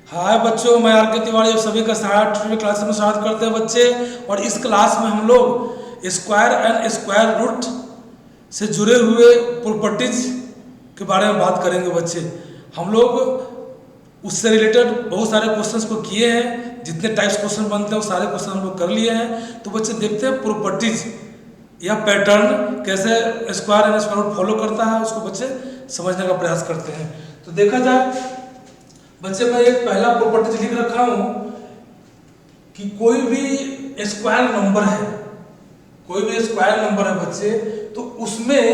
हाय बच्चों, मैं आर के तिवारी आप सभी का सहारा ट्यूटोरियल क्लास में स्वागत करते हैं बच्चे। और इस क्लास में हम लोग स्क्वायर एंड स्क्वायर रूट से जुड़े हुए प्रॉपर्टीज के बारे में बात करेंगे बच्चे। हम लोग उससे रिलेटेड बहुत सारे क्वेश्चंस को किए हैं, जितने टाइप्स क्वेश्चन बनते हैं वो सारे क्वेश्चन हम लोग कर लिए हैं। तो बच्चे देखते हैं प्रॉपर्टीज या पैटर्न कैसे square and square route follow करता है, उसको बच्चे समझने का प्रयास करते हैं। तो देखा जाए बच्चे, मैं एक पहला प्रॉपर्टी लिख रखा हूं कि कोई भी स्क्वायर नंबर है, कोई भी स्क्वायर नंबर है बच्चे, तो उसमें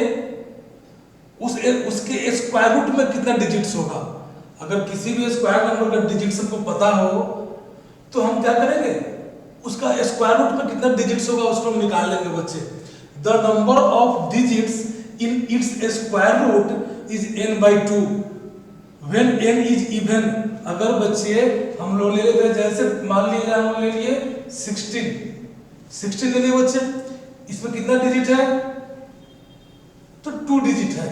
उसके स्क्वायर रूट में कितना डिजिट्स होगा। अगर किसी भी स्क्वायर नंबर का डिजिट्स हमको पता हो तो हम क्या करेंगे, उसका स्क्वायर रूट में कितना डिजिट्स होगा उसको हम निकाल लेंगे बच्चे। The number of digits in its square root is n/2 when n is even। अगर बच्चे हम लोग ले लेते हैं, जैसे मान लीजिए हम ले लिए 16 ले लिए बच्चे, इसमें कितना डिजिट है तो 2 डिजिट है।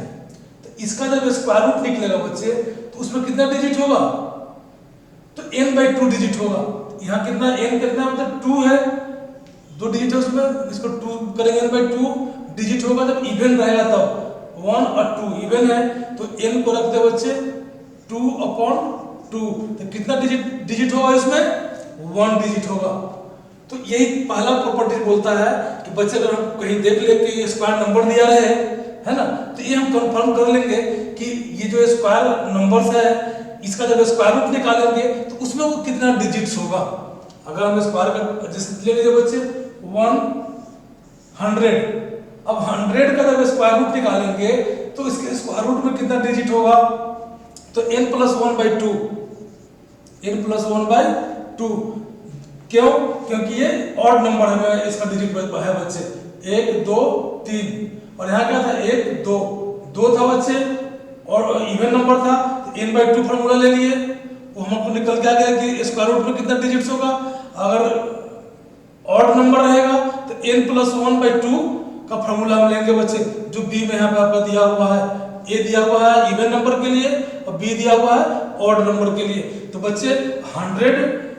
तो इसका जब स्क्वायर रूट निकलेगा बच्चे तो उसमें कितना डिजिट होगा तो n/2 डिजिट होगा। यहाँ कितना n कितना मतलब 2 है, 2 डिजिट है उसमें, इसको 2 करेंगे n/2 डिजिट होगा। जब इवन रहेगा तब 1 और 2 इवन है तो n को रखते बच्चे 2/2, तो कितना डिजिट होगा इसमें 1 डिजिट होगा। तो यही पहला प्रॉपर्टी बोलता है कि बच्चे अगर हम कहीं देख ले कि स्क्वायर नंबर दिया है ना, तो ये हम कंफर्म कर लेंगे कि ये जो स्क्वायर नंबर्स है इसका जब स्क्वायर रूट निकालेंगे तो उसमें वो कितना डिजिट्स होगा। अगर हम स्क्वायर का जैसे ले लीजिए बच्चे 100, अब 100 का जब स्क्वायर रूट निकालेंगे तो इसके स्क्वायर रूट में कितना डिजिट होगा तो n+1/2, n+1/2। क्यों? क्योंकि ये ऑड नंबर है, इसका डिजिट है बच्चे 1 2 3, और यहाँ क्या था 1 2 था बच्चे, और इवन नंबर था तो n/2 फॉर्मूला ले लिए, वो हमको निकल के आ गया कि स्क्वायर रूट में कितना डिजिट्स होगा। अगर ऑड नंबर रहेगा तो n+1/2 का फॉर्मूला हम लेंगे बच्चे, जो बी में यहाँ पे आपका दिया हुआ है। ए दिया हुआ है इवन नंबर के लिए और बी दिया हुआ है ऑड नंबर के लिए। तो बच्चे 100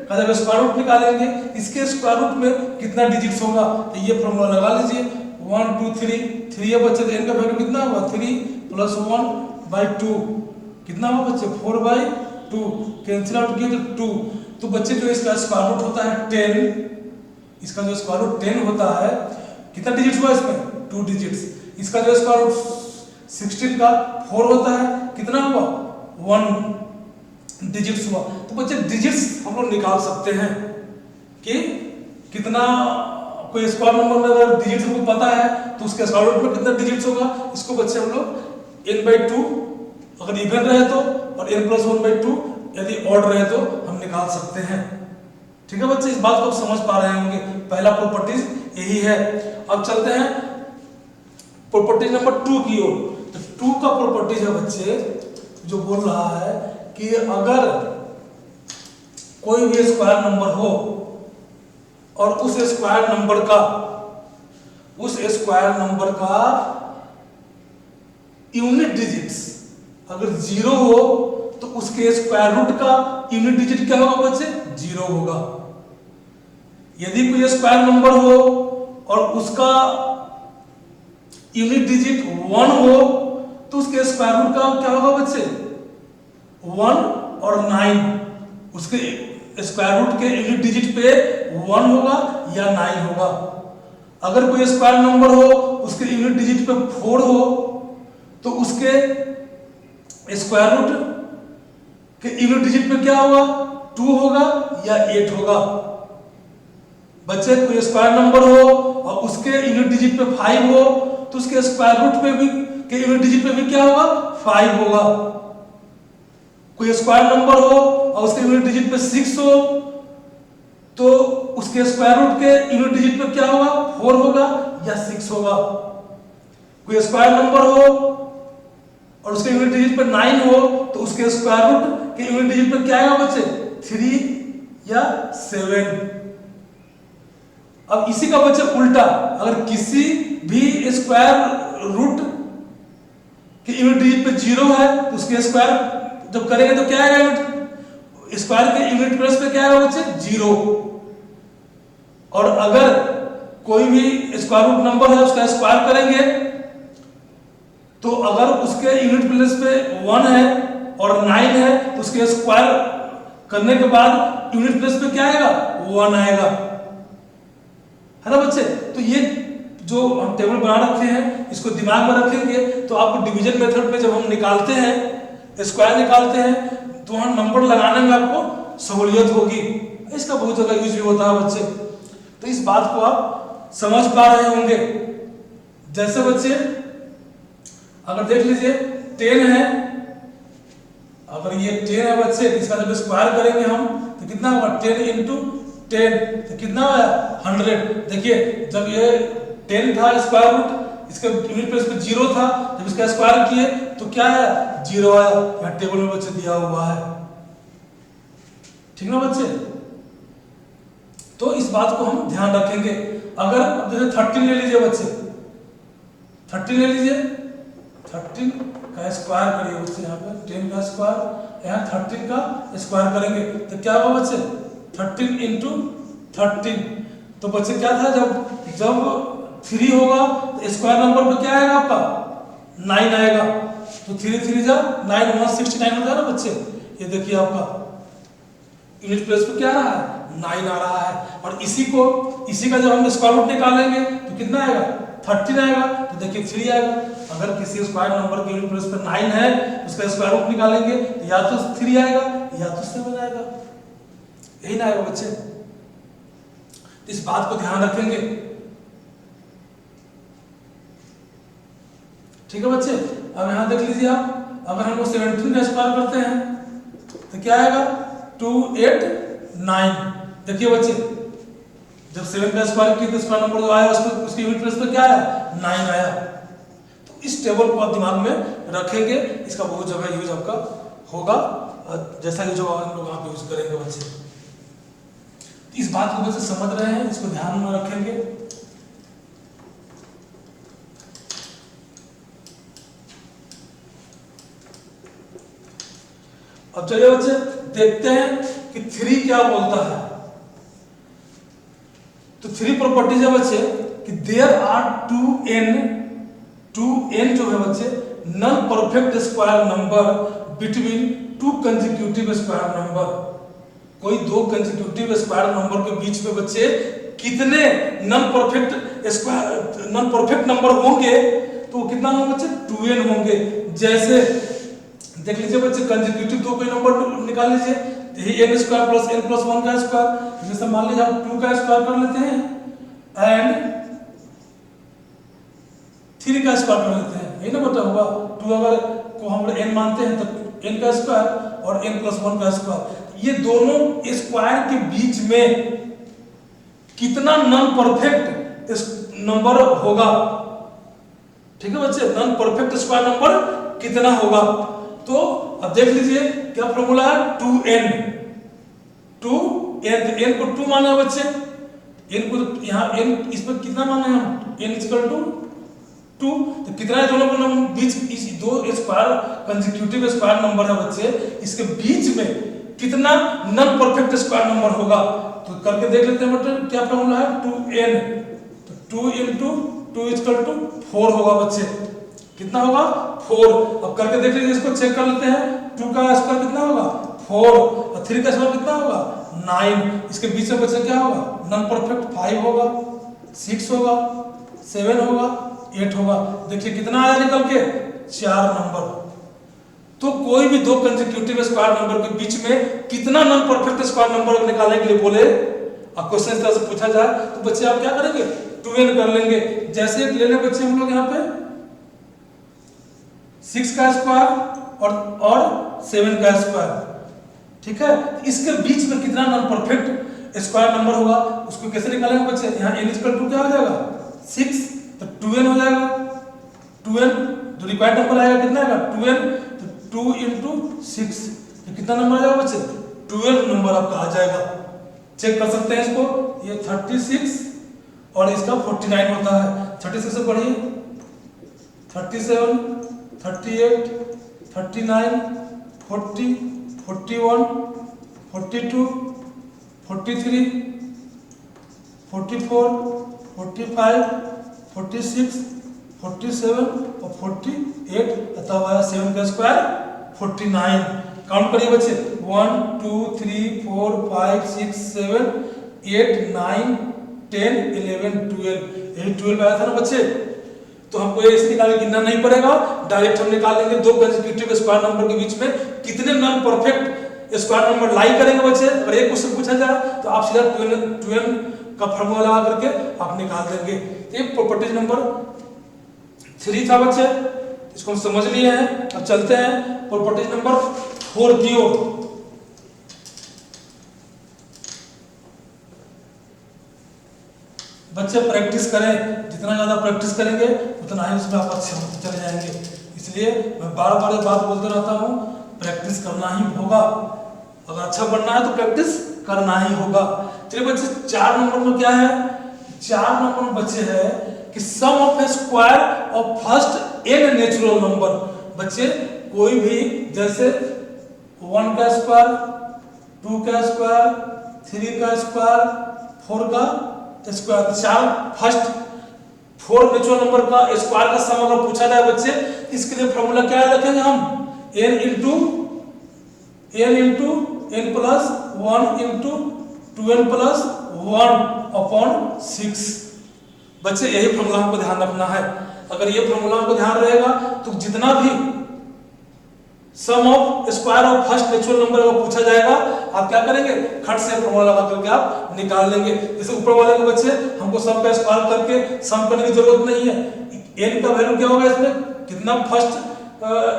का जब स्क्वायर रूट निकालेंगे इसके स्क्वायर रूट में कितना डिजिट्स होगा तो ये फॉर्मूला लगा लीजिए 1 2 3 है बच्चे, तो n का वैल्यू कितना होगा 3 + 1/2 कितना होगा बच्चे 4/2, कैंसिल आउट किए तो 2। तो बच्चे जो इसका स्क्वायर रूट होता है 10, इसका जो स्क्वायर रूट 10 होता है, कितना डिजिट हुआ इसमें 2 डिजिट्स। इसका जो स्क्वायर रूट 16 का 4 होता है, कितना हुआ 1 डिजिट्स हुआ। तो बच्चे डिजिट्स हम लोग निकाल सकते हैं कि कितना, कोई स्क्वायर नंबर में अगर डिजिट्स हमको पता है तो उसके स्क्वायर रूट में कितना डिजिट्स होगा। इसको बच्चे हम लोग n/2 अगर इवन रहे तो, और n+1/2 यदि ऑड रहे तो हम निकाल सकते हैं। ठीक है बच्चे, इस बात को आप समझ पा रहे होंगे। पहला प्रॉपर्टीज यही है। अब चलते हैं प्रॉपर्टी नंबर 2 की ओर। तो 2 का प्रॉपर्टीज है बच्चे जो बोल रहा है कि अगर कोई भी स्क्वायर नंबर हो और उस स्क्वायर नंबर का यूनिट डिजिट्स अगर 0 हो तो उसके स्क्वायर रूट का यूनिट डिजिट क्या होगा बच्चे 0 होगा। यदि कोई स्क्वायर नंबर हो और उसका यूनिट डिजिट 1 हो तो उसके स्क्वायर रूट का क्या होगा बच्चे 1 और 9, उसके स्क्वायर रूट के यूनिट डिजिट पे 1 होगा या 9 होगा। अगर कोई स्क्वायर नंबर हो उसके यूनिट डिजिट पे 4 हो तो उसके स्क्वायर रूट के यूनिट डिजिट पे क्या होगा 2 होगा या 8 होगा। बच्चे कोई स्क्वायर नंबर हो और उसके यूनिट डिजिट पे 5 हो तो उसके स्क्वायर रूट पे भी के यूनिट डिजिट पे भी क्या होगा 5 होगा। कोई स्क्वायर नंबर हो और उसके यूनिट डिजिट पे 6 हो तो उसके स्क्वायर रूट के यूनिट डिजिट पे क्या होगा 4 होगा या 6 होगा। कोई स्क्वायर नंबर हो और उसके यूनिट डिजिट पे 9 हो तो उसके स्क्वायर रूट के यूनिट डिजिट पे क्या आएगा बच्चे 3 या 7। अब इसी का बच्चे उल्टा, अगर किसी भी स्क्वायर रूट के यूनिट डिजिट पे 0 है तो उसके स्क्वायर जब करेंगे तो क्या आएगा स्क्वायर के यूनिट प्लेस पे क्या आएगा बच्चे? 0। और अगर कोई भी स्क्वायर रूट नंबर है उसका स्क्वायर करेंगे तो अगर उसके यूनिट प्लेस पे 1 है और 9 है तो उसके स्क्वायर करने के बाद यूनिट प्लेस पे क्या आएगा? 1 आएगा, है ना बच्चे? तो ये जो हम टेबल बना रखे हैं इसको दिमाग में रखेंगे तो आपको डिवीजन मेथड में जब हम निकालते हैं स्क्वायर निकालते हैं तो वहां नंबर लगाने में आपको सहूलियत होगी। इसका बहुत जगह यूज भी होता है बच्चे, तो इस बात को आप समझ पा रहे होंगे। जैसे बच्चे अगर देख लीजिए 10 है, अगर ये 10 है बच्चे, इसका जब स्क्वायर करेंगे हम तो कितना होगा? 10 इंटू 10 तो कितना आया? 100। देखिए जब ये 10 था स्क्वायर रूट, इसके यूनिट प्लेस पे 0 था, जब इसका स्क्वायर किए तो क्या आया? 0 आया। यहाँ टेबल में बच्चे दिया हुआ है, ठीक ना बच्चे? तो इस बात को हम ध्यान रखेंगे। अगर अब जैसे 13 ले लीजिए बच्चे, 13 ले लीजिए, 13 का स्क्वायर करिए बच्चे, यहाँ पे 10 का स्क्वायर, यहाँ 13 का स्क्वायर करेंगे तो क्या होगा बच्चे? 13 इंटू 13। तो बच्चे क्या था, जब 3 होगा तो स्क्वायर नंबर पे क्या आएगा आपका? 9 आएगा। तो 3 3 जा 9, 169 हो जाएगा बच्चे। ये देखिए आपका यूनिट प्लेस पे क्या आ रहा है? 9 आ रहा है। और इसी का जब हम स्क्वायर रूट निकालेंगे तो कितना आएगा? 13 आएगा। तो देखिए 3 आएगा। अगर किसी स्क्वायर नंबर के यूनिट प्लेस पे 9 है उसका स्क्वायर रूट निकालेंगे तो या तो 3 आएगा या तो 7 आएगा, यही ना आएगा बच्चे। इस बात को ध्यान रखेंगे, ठीक है बच्चे? अब यहां देख लीजिए आप, अगर हम 17 का स्क्वायर करते हैं तो क्या आएगा? 289। देखिए बच्चे जब 7 का स्क्वायर किया तो स्क्वायर नंबर जो आया उसके यूनिट प्लेस पे क्या आया? 9 आया। तो इस टेबल को आप दिमाग में रखेंगे, इसका बहुत जगह यूज आपका होगा, जैसा कि जो हम लोग आप यूज करेंगे बच्चे। इस बात को बच्चे समझ रहे हैं, इसको ध्यान में रखेंगे। अब चलिए बच्चे देखते हैं कि 3 क्या बोलता है। तो 3 प्रॉपर्टीज है बच्चे कि देयर आर 2n जो है बच्चे non perfect square number between 2 consecutive square number. कोई 2 कंसेक्यूटिव स्क्वायर नंबर के बीच में बच्चे कितने नॉन परफेक्ट नंबर होंगे? तो कितना होंगे बच्चे? 2n होंगे। जैसे देख लीजिए बच्चे कंसेक्यूटिव 2 कोई नंबर निकाल लीजिए, यही n square plus n plus 1 का स्क्वायर। जैसे मान लीजिए हम 2 का स्क्वायर कर लेते हैं एंड 3 का स्क्वायर कर लेते हैं, यही ना बता हुआ। 2 अगर को हम n मानते हैं तो n का स्क्वायर और n प्लस 1 का स्क्वायर, ये दोनों स्क्वायर के बीच में कितना नॉन परफेक्ट नंबर होगा? ठीक है बच्चे, नॉन परफेक्ट स्क्वायर नंबर कितना होगा? तो अब देख लीजिए क्या फॉर्मूला है? 2n तो n को 2 माना है बच्चे, n को यहाँ n इस पर कितना माना है हम? n equal to 2। तो कितना है दोनों को बीच, इस 2 स्क्वायर कंसेक्यूटिव स्क्वायर नंबर है बच्चे, इसके बीच में कितना नॉन परफेक्ट स्क्वायर नंबर होगा? तो करके देख लेते हैं बच्चे, क्या फॉर्मूला है? 2n तो 2 इंटू 2 इक्वल टू 4 होगा बच्चे। कितना होगा? 4। अब करके देख लीजिए, इसको चेक कर लेते हैं। 2 का स्क्वायर कितना होगा? 4 और 3 का स्क्वायर कितना होगा? 9। इसके बीच में बच्चे क्या होगा? नॉन परफेक्ट 5 होगा, 6 होगा, 7 होगा, 8 होगा। देखिए कितना आया निकल के? 4 नंबर। तो कोई भी 2 कंसेक्यूटिव स्क्वायर नंबर के बीच में कितना नॉन परफेक्ट स्क्वायर नंबर निकालने के लिए बोले, अब क्वेश्चन इस तरह से पूछा जाए तो बच्चे आप क्या करेंगे? 2n कर लेंगे। जैसे ले लें बच्चे हम लोग यहाँ पे 6 का स्क्वायर और 7 का स्क्वायर, ठीक है? इसके बीच में कितना नॉन परफेक्ट स्क्वायर नंबर होगा उसको कैसे निकालेंगे बच्चे? यहाँ n इक्वल टू क्या हो जाएगा? 6 तो 2n हो जाएगा। 2n जो रिक्वायर्ड नंबर आएगा कितना आएगा? 2n तो 2 इंटू 6 तो कितना नंबर आ जाएगा बच्चे? 12 नंबर आपका आ जाएगा। चेक कर सकते हैं इसको, ये 36 और इसका 49 होता है। 36 से पढ़िए, 37, 38, 39, 40, 41, 42, 43, 44, 45, 46, 47 और 48 अतः हुआ 7 का स्क्वायर 49। काउंट करिए बच्चे 1 2 3 4 5 6 7 8 9 10 11 12, यही 12 आया था ना बच्चे। तो हमको ये इसके निकाल गिनना नहीं पड़ेगा, डायरेक्ट हम निकाल लेंगे दो कंसेक्यूटिव स्क्वायर नंबर के बीच में कितने नॉन परफेक्ट स्क्वायर नंबर लाई करेंगे बच्चे। अगर एक क्वेश्चन पूछा जाए तो आप सीधा 12 का फॉर्मूला लगा करके आप निकाल देंगे। ये प्रॉपर्टीज नंबर 3 था बच्चे, इसको हम समझ लिए हैं। अब चलते हैं प्रॉपर्टीज नंबर 4 की ओर। बच्चे प्रैक्टिस करें, जितना ज़्यादा प्रैक्टिस करेंगे उतना ही उसमें आप अच्छे होते चले जाएंगे। इसलिए मैं बार बार ये बात बोलते रहता हूँ, प्रैक्टिस करना ही होगा। अगर अच्छा बनना है तो प्रैक्टिस करना ही होगा। चलिए बच्चे 4 नंबर में क्या है, 4 नंबर में बच्चे है कि sum of a square of first n natural number. बच्चे कोई भी जैसे 1 का स्क्वायर, 2 का स्क्वायर, 3 का स्क्वायर, 4 का स्क्वायर, 4 फर्स्ट 4 नेचुरल नंबर का स्क्वायर का सम अगर पूछा जाए बच्चे, इसके लिए फॉर्मूला क्या रखेंगे हम, n into n plus 1 into 2n plus 1 upon 6। बच्चे यही फॉर्मूला हमको ध्यान रखना है। अगर ये फॉर्मूला हमको ध्यान रहेगा तो जितना भी sum of square of first natural number अगर पूछा जाएगा आप क्या करेंगे, खट से फॉर्मूला लगा करके आप निकाल लेंगे। जैसे ऊपर वाले के बच्चे हमको सम का स्क्वायर करके सम करने की जरूरत नहीं है। n का वैल्यू क्या होगा, इसमें कितना फर्स्ट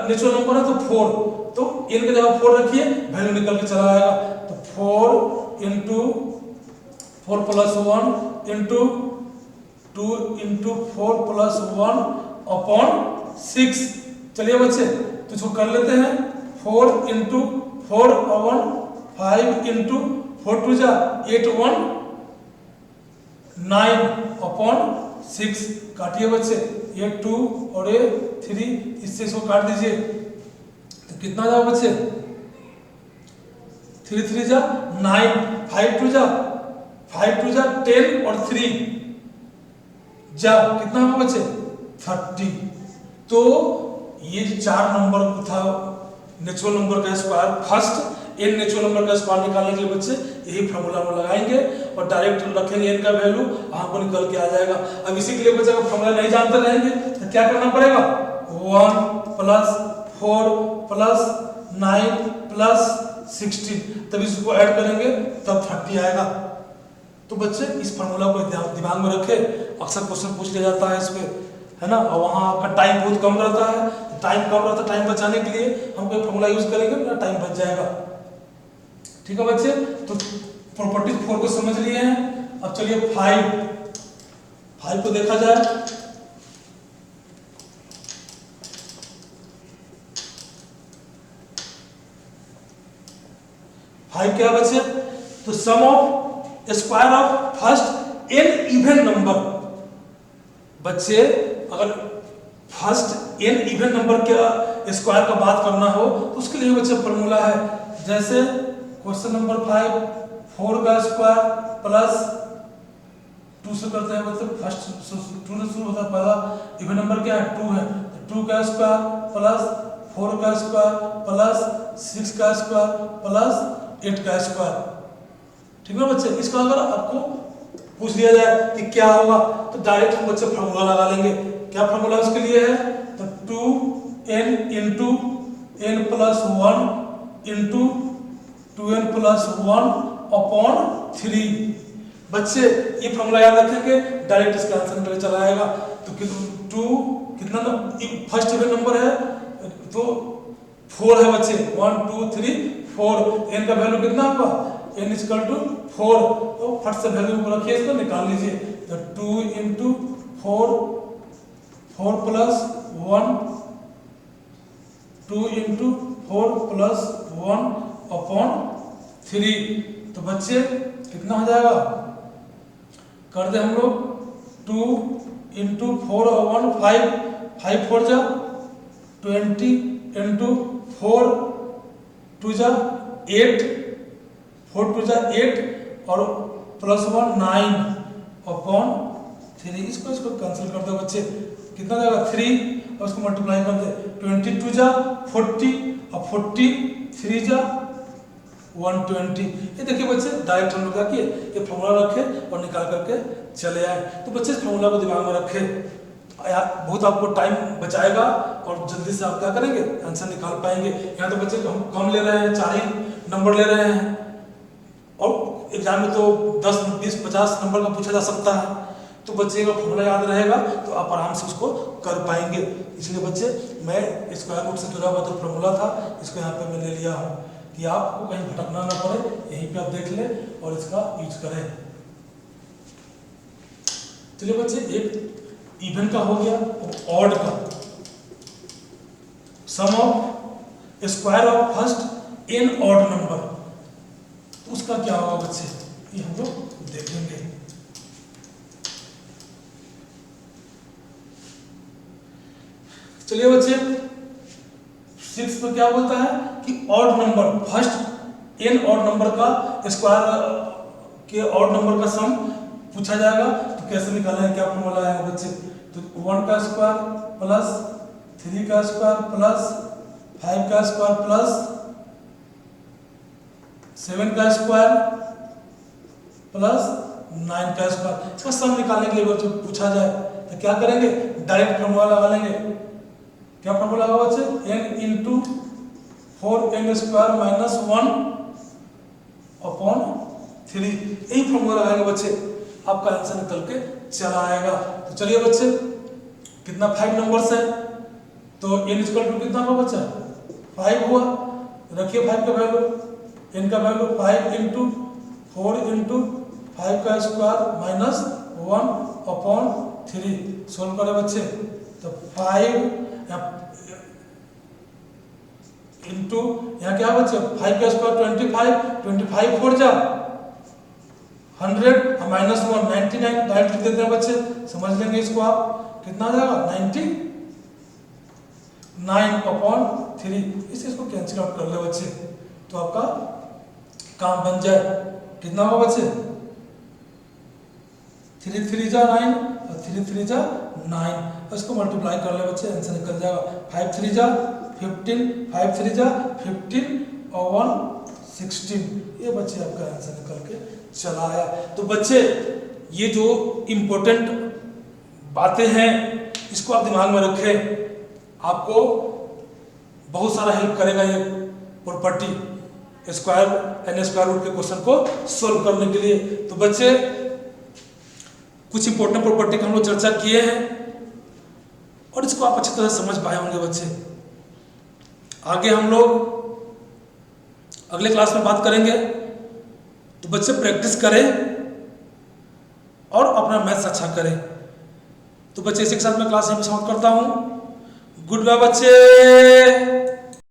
नेचुरल नंबर है तो 4, तो n की जगह 4 रखिए, वैल्यू निकल के चला आएगा। तो 4 into 4 plus 1 into 2 into 4 plus 1 upon 6। चलिए बच्चे तो इसको कर लेते हैं, 4 इंटू 4 और 5 इंटू 4 टू जा 8 1 9 अपॉन 6। काटिए बच्चे, ये 2 और ये 3, इससे इसको काट दीजिए तो कितना जाओ बच्चे, 3 3 जा 9, 5 टू जा 10 और 3 जा कितना होगा बच्चे 30। तो ये 4 नंबर था नेचुरल नंबर का square, first n natural number का स्क्वायर निकालने के लिए बच्चे यही फॉर्मूला हम लगाएंगे और डायरेक्ट रखेंगे n का वैल्यू, आपको निकल के आ जाएगा। अब इसी के लिए बच्चे अगर फॉर्मूला नहीं जानते रहेंगे तो क्या करना पड़ेगा, 1 प्लस 4 प्लस 9 प्लस 16, तब इसको ऐड करेंगे तब 30 आएगा। तो बच्चे इस फॉर्मूला को दिमाग में रखें, अक्सर क्वेश्चन पूछ लिया जाता है इस पे, है ना। और वहाँ आपका टाइम बहुत कम रहता है, टाइम बचाने के लिए हम कोई फॉर्मूला यूज करेंगे ना, टाइम बच जाएगा। ठीक है बच्चे, तो प्रॉपर्टीज 4 को समझ लिए हैं। अब चलिए 5 को देखा जाए। फाइव क्या बच्चे, तो sum of square of first n even number. बच्चे अगर फर्स्ट n इवन नंबर के स्क्वायर का बात करना हो तो उसके लिए बच्चे फॉर्मूला है, जैसे क्वेश्चन नंबर 5 4 का स्क्वायर प्लस 2 से करते हैं बच्चे, फर्स्ट 2 से शुरू होता है, पहला इवन नंबर क्या है 2 है, तो 2 का स्क्वायर प्लस 4 का स्क्वायर प्लस 6 का स्क्वायर प्लस 8 का स्क्वायर। ठीक है बच्चे, इसका अगर आपको पूछ लिया जाए कि क्या होगा तो डायरेक्ट हम बच्चे फॉर्मूला लगा लेंगे। क्या फॉर्मूला उसके लिए है, तो 2n into n plus 1 into 2n plus 1 upon 3। बच्चे ये फॉर्मूला याद रखेंगे, डायरेक्ट इसका आंसर निकल चला आएगा। तो 2 कितना फर्स्ट इवन नंबर है तो 4 है बच्चे, 1 2 3 4, n का वैल्यू कितना होगा n इक्वल टू 4, तो फट से वैल्यू को रखिए, इसको निकाल लीजिए। तो 2 into 4 plus 1 2 into 4 plus 1 upon 3। तो बच्चे कितना हो जाएगा, कर दे हम लोग 2 इंटू 4 और 1 5 4 जा 20 इंटू 4 2 जा 8 4 टू जा 8 और +1 9 अपॉन 3। इसको कैंसिल कर दो बच्चे, कितना जाएगा 3 और उसको मल्टीप्लाई कर दे 22 जा 40 और 43 जा 120। ये देखिए बच्चे डायरेक्ट हम लोग क्या किए, ये फॉर्मूला रखे और निकाल करके चले आए। तो बच्चे इस फॉर्मूला को दिमाग में रखे, बहुत आपको टाइम बचाएगा और जल्दी से आप क्या करेंगे आंसर निकाल पाएंगे। यहाँ तो बच्चे हम कम ले रहे हैं, 4 ही नंबर ले रहे हैं और एग्जाम में तो 10 20 50 नंबर का पूछा जा सकता है। तो बच्चे का फॉर्मूला याद रहेगा तो आप आराम से उसको कर पाएंगे। इसलिए बच्चे मैं स्क्वायर रूट से जुड़ा हुआ जो फॉर्मूला था इसको यहाँ पे मैं ले लिया हूँ कि आपको कहीं भटकना ना पड़े, यहीं पे आप देख लें और इसका यूज करें। चलिए बच्चे, एक इवन का हो गया और ऑड का। Sum of square of first n odd number, तो उसका क्या होगा बच्चे, ये हम लोग देखेंगे। चलिए बच्चे, 6 में क्या बोलता है कि odd number first n odd number का स्क्वायर के ऑड नंबर का सम पूछा जाएगा। तो कैसे निकालेंगे, क्या फॉर्मूला आएगा बच्चे, तो 1 का स्क्वायर प्लस 3 का स्क्वायर प्लस 5 का स्क्वायर प्लस 7 का स्क्वायर प्लस 9 का स्क्वायर। इसका सम निकालने के लिए बच्चे पूछा जाए तो क्या करेंगे, डायरेक्ट फॉर्मूला लगा लेंगे। क्या फॉर्मूला होगा बच्चे, n into 4n square minus 1 upon 3। यही फॉर्मूला लगाएंगे बच्चे, आपका आंसर निकल के चला आएगा। तो चलिए बच्चे, कितना 5 नंबर्स है तो n इक्वल टू कितना होगा बच्चा 5 हुआ। रखिए 5 का वैल्यू, n का वैल्यू 5 इंटू 4 इंटू 5 का स्क्वायर माइनस 1 अपॉन 3। सोल्व करें बच्चे तो 5 इंटू यहाँ क्या बच्चे 5 का स्क्वायर 25 4 जा 100 माइनस 1 99। डायरेक्ट लिख देते हैं बच्चे, समझ लेंगे इसको आप, कितना आ जाएगा 99 अपॉन 3। इसको कैंसिल आउट कर ले बच्चे तो आपका काम बन जाए। कितना होगा बच्चे 3 3 जा 9 और 3 3 जा 9। इसको मल्टीप्लाई कर ले बच्चे, आंसर निकल जाएगा 5 3 जा 15 5 3 जा 15 और 1 16। ये बच्चे आपका आंसर निकल के चला आया। तो बच्चे ये जो इम्पोर्टेंट बातें हैं इसको आप दिमाग में रखें, आपको बहुत सारा हेल्प करेगा ये property square and square root के क्वेश्चन को सोल्व करने के लिए। तो बच्चे कुछ इंपॉर्टेंट प्रॉपर्टी का हम लोग चर्चा किए हैं और इसको आप अच्छी तरह समझ पाए होंगे बच्चे। आगे हम लोग अगले क्लास में बात करेंगे, तो बच्चे प्रैक्टिस करें और अपना मैथ्स अच्छा करें। तो बच्चे इसी के साथ मैं क्लास यहीं पे समाप्त करता हूं। गुड बाय बच्चे।